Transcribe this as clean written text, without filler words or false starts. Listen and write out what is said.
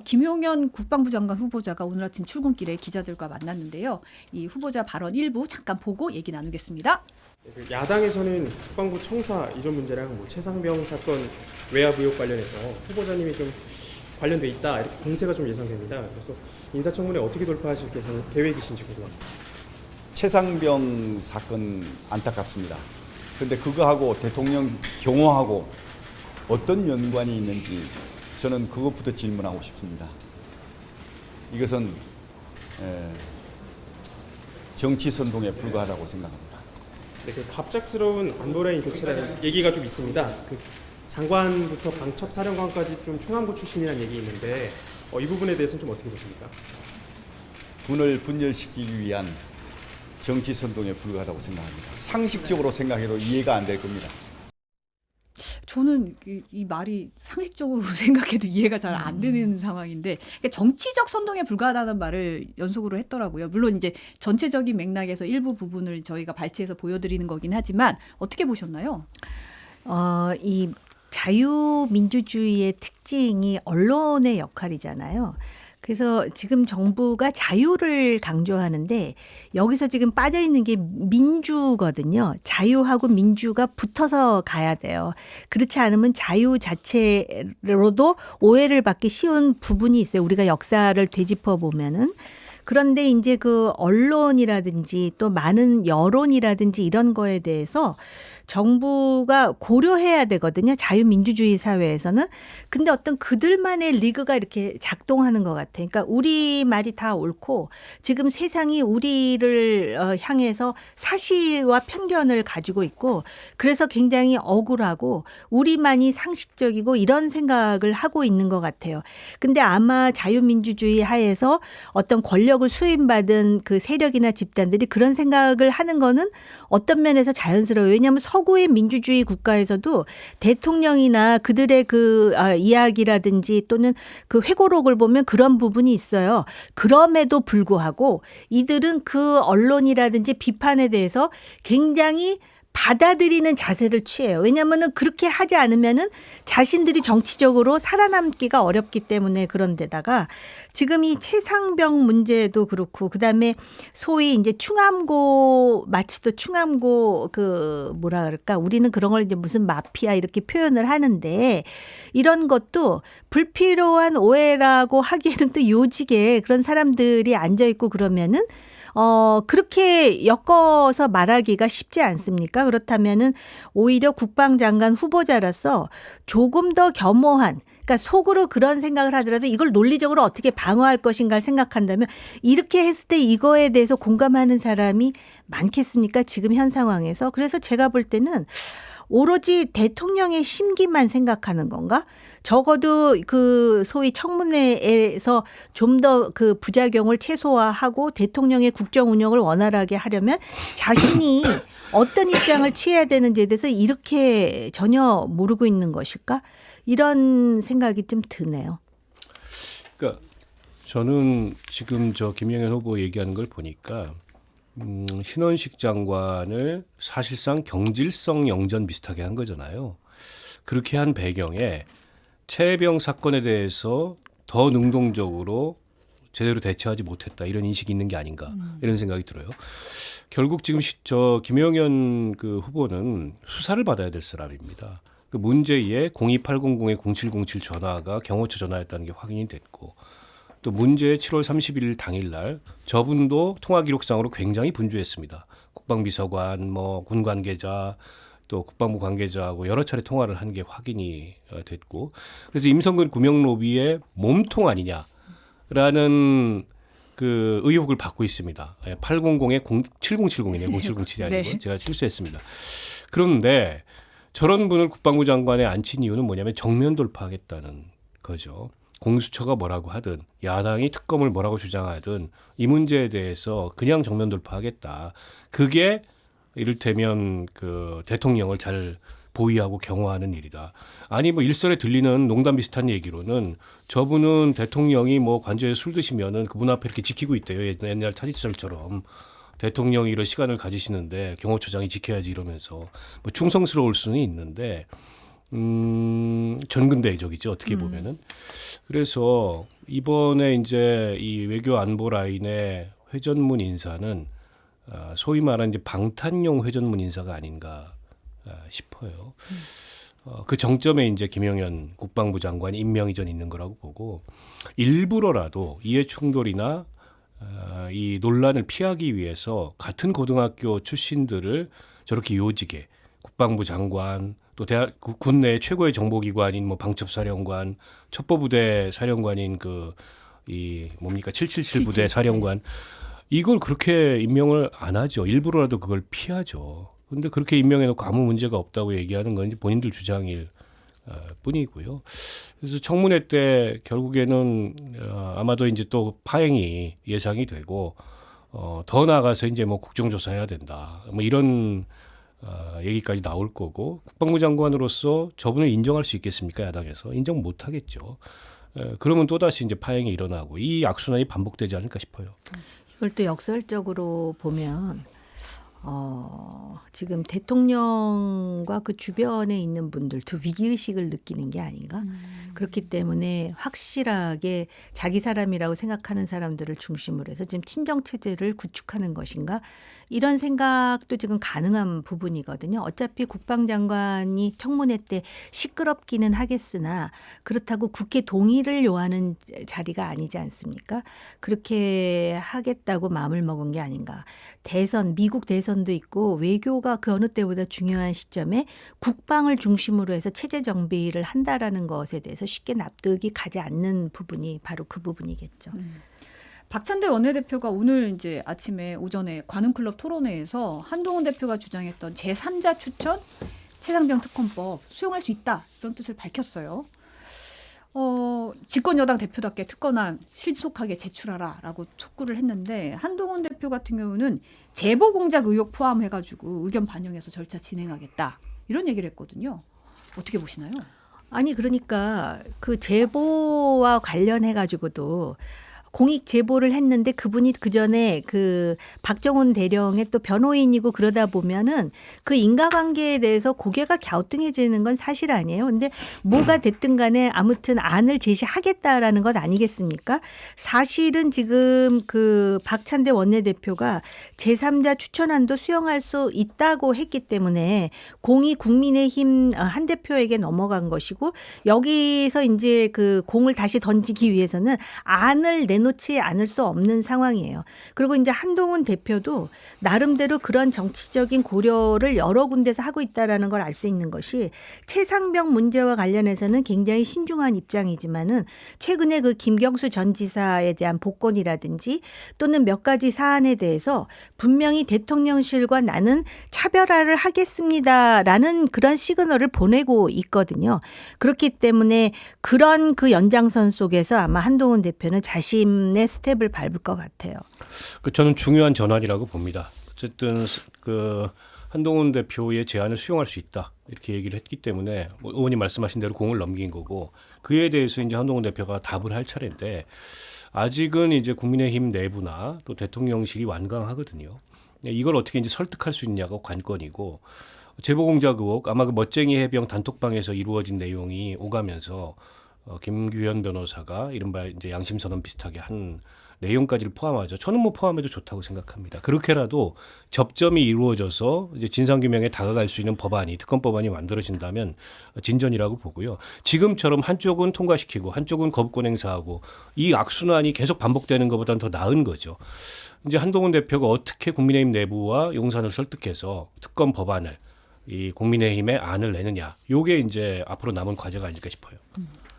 김용현 국방부 장관 후보자가 오늘 아침 출근길에 기자들과 만났는데요. 이 후보자 발언 일부 잠깐 보고 얘기 나누겠습니다. 야당에서는 국방부 청사 이전 문제랑 최상병 사건 외압 의혹 관련해서 후보자님이 좀 관련돼 있다 이렇게 공세가 좀 예상됩니다. 그래서 인사청문회 어떻게 돌파하실 계획이신지 궁금합니다. 최상병 사건 안타깝습니다. 그런데 그거하고 대통령 경호하고 어떤 연관이 있는지 저는 그것부터 질문하고 싶습니다. 이것은 정치 선동에 불과하다고 생각합니다. 네, 그 갑작스러운 안보라인 교체라는 얘기가 좀 있습니다. 그 장관부터 방첩사령관까지 좀 충암고 출신이라는 얘기 있는데 이 부분에 대해서는 좀 어떻게 보십니까? 군을 분열시키기 위한 정치 선동에 불과하다고 생각합니다. 상식적으로 생각해도 이해가 안 될 겁니다. 저는 이 말이 상식적으로 생각해도 이해가 잘 안 되는 상황인데 그러니까 정치적 선동에 불과하다는 말을 연속으로 했더라고요. 물론 이제 전체적인 맥락에서 일부 부분을 저희가 발췌해서 보여드리는 거긴 하지만 어떻게 보셨나요? 이 자유민주주의의 특징이 언론의 역할이잖아요. 그래서 지금 정부가 자유를 강조하는데 여기서 지금 빠져 있는 게 민주거든요. 자유하고 민주가 붙어서 가야 돼요. 그렇지 않으면 자유 자체로도 오해를 받기 쉬운 부분이 있어요. 우리가 역사를 되짚어 보면은. 그런데 이제 그 언론이라든지 또 많은 여론이라든지 이런 거에 대해서 정부가 고려해야 되거든요. 자유민주주의 사회에서는. 근데 어떤 그들만의 리그가 이렇게 작동하는 것 같아요. 그러니까 우리 말이 다 옳고 지금 세상이 우리를 향해서 사시와 편견을 가지고 있고 그래서 굉장히 억울하고 우리만이 상식적이고 이런 생각을 하고 있는 것 같아요. 근데 아마 자유민주주의 하에서 어떤 권력을 수임받은 그 세력이나 집단들이 그런 생각을 하는 거는 어떤 면에서 자연스러워요. 왜냐하면 서구의 민주주의 국가에서도 대통령이나 그들의 그 이야기라든지 또는 그 회고록을 보면 그런 부분이 있어요. 그럼에도 불구하고 이들은 그 언론이라든지 비판에 대해서 굉장히 받아들이는 자세를 취해요. 왜냐하면 그렇게 하지 않으면은 자신들이 정치적으로 살아남기가 어렵기 때문에 그런데다가 지금 이 최상병 문제도 그렇고 그다음에 소위 이제 충암고 마치도 충암고 그 뭐라 그럴까 우리는 그런 걸 이제 무슨 마피아 이렇게 표현을 하는데 이런 것도 불필요한 오해라고 하기에는 또 요직에 그런 사람들이 앉아 있고 그러면은 그렇게 엮어서 말하기가 쉽지 않습니까? 그렇다면은 오히려 국방장관 후보자라서 조금 더 겸허한, 그러니까 속으로 그런 생각을 하더라도 이걸 논리적으로 어떻게 방어할 것인가를 생각한다면 이렇게 했을 때 이거에 대해서 공감하는 사람이 많겠습니까? 지금 현 상황에서. 그래서 제가 볼 때는 오로지 대통령의 심기만 생각하는 건가? 적어도 그 소위 청문회에서 좀 더 그 부작용을 최소화하고 대통령의 국정 운영을 원활하게 하려면 자신이 어떤 입장을 취해야 되는지에 대해서 이렇게 전혀 모르고 있는 것일까? 이런 생각이 좀 드네요. 그러니까 저는 지금 저 김영현 후보 얘기하는 걸 보니까 신원식 장관을 사실상 경질성 영전 비슷하게 한 거잖아요. 그렇게 한 배경에 최혜병 사건에 대해서 더 능동적으로 제대로 대처하지 못했다 이런 인식이 있는 게 아닌가 이런 생각이 들어요. 결국 지금 저 김영현 그 후보는 수사를 받아야 될 사람입니다. 그 문제의 02800의 0707 전화가 경호처 전화였다는 게 확인이 됐고 또 문제의 7월 31일 당일날 저분도 통화 기록상으로 굉장히 분주했습니다. 국방비서관, 군 관계자, 또 국방부 관계자하고 여러 차례 통화를 한 게 확인이 됐고 그래서 임성근 구명로비의 몸통 아니냐라는 그 의혹을 받고 있습니다. 800에 7070이네요. 0707이 아니고 네. 제가 실수했습니다. 그런데 저런 분을 국방부 장관에 앉힌 이유는 뭐냐면 정면 돌파하겠다는 거죠. 공수처가 뭐라고 하든 야당이 특검을 뭐라고 주장하든 이 문제에 대해서 그냥 정면 돌파하겠다. 그게 이를테면 그 대통령을 잘 보위하고 경호하는 일이다. 아니 뭐 일설에 들리는 농담 비슷한 얘기로는 저분은 대통령이 뭐 관저에 술 드시면은 그분 앞에 이렇게 지키고 있대요. 옛날 차지철처럼 대통령이 이런 시간을 가지시는데 경호처장이 지켜야지 이러면서 뭐 충성스러울 수는 있는데 전근대적이죠. 어떻게 보면은. 그래서 이번에 이제 이 외교 안보 라인의 회전문 인사는 소위 말하는 이제 방탄용 회전문 인사가 아닌가 싶어요. 그 정점에 이제 김영현 국방부 장관이 임명이 전 있는 거라고 보고 일부러라도 이해 충돌이나 이 논란을 피하기 위해서 같은 고등학교 출신들을 저렇게 요직에 국방부 장관 또 군 내 최고의 정보기관인 뭐 방첩사령관, 첩보부대 사령관인 이 뭡니까 777 부대 사령관 이걸 그렇게 임명을 안 하죠. 일부러라도 그걸 피하죠. 근데 그렇게 임명해놓고 아무 문제가 없다고 얘기하는 건 이제 본인들 주장일 뿐이고요. 그래서 청문회 때 결국에는 아마도 이제 또 파행이 예상이 되고 더 나아가서 이제 뭐 국정조사해야 된다. 뭐 이런 얘기까지 나올 거고 국방부 장관으로서 저분을 인정할 수 있겠습니까? 야당에서 인정 못 하겠죠. 그러면 또 다시 이제 파행이 일어나고 이 악순환이 반복되지 않을까 싶어요. 이걸 또 역설적으로 보면 지금 대통령과 그 주변에 있는 분들도 위기의식을 느끼는 게 아닌가. 그렇기 때문에 확실하게 자기 사람이라고 생각하는 사람들을 중심으로 해서 지금 친정체제를 구축하는 것인가. 이런 생각도 지금 가능한 부분이거든요. 어차피 국방장관이 청문회 때 시끄럽기는 하겠으나 그렇다고 국회 동의를 요하는 자리가 아니지 않습니까? 그렇게 하겠다고 마음을 먹은 게 아닌가. 미국 대선도 있고 외교가 그 어느 때보다 중요한 시점에 국방을 중심으로 해서 체제 정비를 한다라는 것에 대해서 쉽게 납득이 가지 않는 부분이 바로 그 부분이겠죠. 박찬대 원내대표가 오늘 이제 오전에 관훈클럽 토론회에서 한동훈 대표가 주장했던 제3자 추천 최상병 특검법 수용할 수 있다 이런 뜻을 밝혔어요. 집권여당 대표답게 특검안 신속하게 제출하라라고 촉구를 했는데 한동훈 대표 같은 경우는 제보 공작 의혹 포함해가지고 의견 반영해서 절차 진행하겠다 이런 얘기를 했거든요. 어떻게 보시나요? 아니 그러니까 그 제보와 관련해 가지고도 공익 제보를 했는데 그분이 그 전에 그 박정훈 대령의 또 변호인이고 그러다 보면은 그 인과관계에 대해서 고개가 갸우뚱해지는 건 사실 아니에요. 근데 뭐가 됐든 간에 아무튼 안을 제시하겠다라는 것 아니겠습니까? 사실은 지금 그 박찬대 원내대표가 제3자 추천안도 수용할 수 있다고 했기 때문에 공이 국민의힘 한 대표에게 넘어간 것이고 여기서 이제 그 공을 다시 던지기 위해서는 안을 내놓지 않을 수 없는 상황이에요. 그리고 이제 한동훈 대표도 나름대로 그런 정치적인 고려를 여러 군데서 하고 있다라는 걸 알 수 있는 것이 최상병 문제와 관련해서는 굉장히 신중한 입장이지만은 최근에 그 김경수 전 지사에 대한 복권이라든지 또는 몇 가지 사안에 대해서 분명히 대통령실과 나는 차별화를 하겠습니다라는 그런 시그널을 보내고 있거든요. 그렇기 때문에 그런 그 연장선 속에서 아마 한동훈 대표는 자신의 스텝을 밟을 것 같아요. 저는 중요한 전환이라고 봅니다. 어쨌든 그 한동훈 대표의 제안을 수용할 수 있다 이렇게 얘기를 했기 때문에 뭐 의원님 말씀하신 대로 공을 넘긴 거고 그에 대해서 이제 한동훈 대표가 답을 할 차례인데 아직은 이제 국민의힘 내부나 또 대통령실이 완강하거든요. 이걸 어떻게 이제 설득할 수 있냐가 관건이고 제보 공작 의혹 아마 그 멋쟁이 해병 단톡방에서 이루어진 내용이 오가면서 김규현 변호사가 이른바 이제 양심 선언 비슷하게 한 내용까지를 포함하죠. 저는 뭐 포함해도 좋다고 생각합니다. 그렇게라도 접점이 이루어져서 이제 진상규명에 다가갈 수 있는 법안이 특검 법안이 만들어진다면 진전이라고 보고요. 지금처럼 한쪽은 통과시키고 한쪽은 거부권 행사하고 이 악순환이 계속 반복되는 것보다는 더 나은 거죠. 이제 한동훈 대표가 어떻게 국민의힘 내부와 용산을 설득해서 특검 법안을 이 국민의힘의 안을 내느냐. 요게 이제 앞으로 남은 과제가 아닐까 싶어요.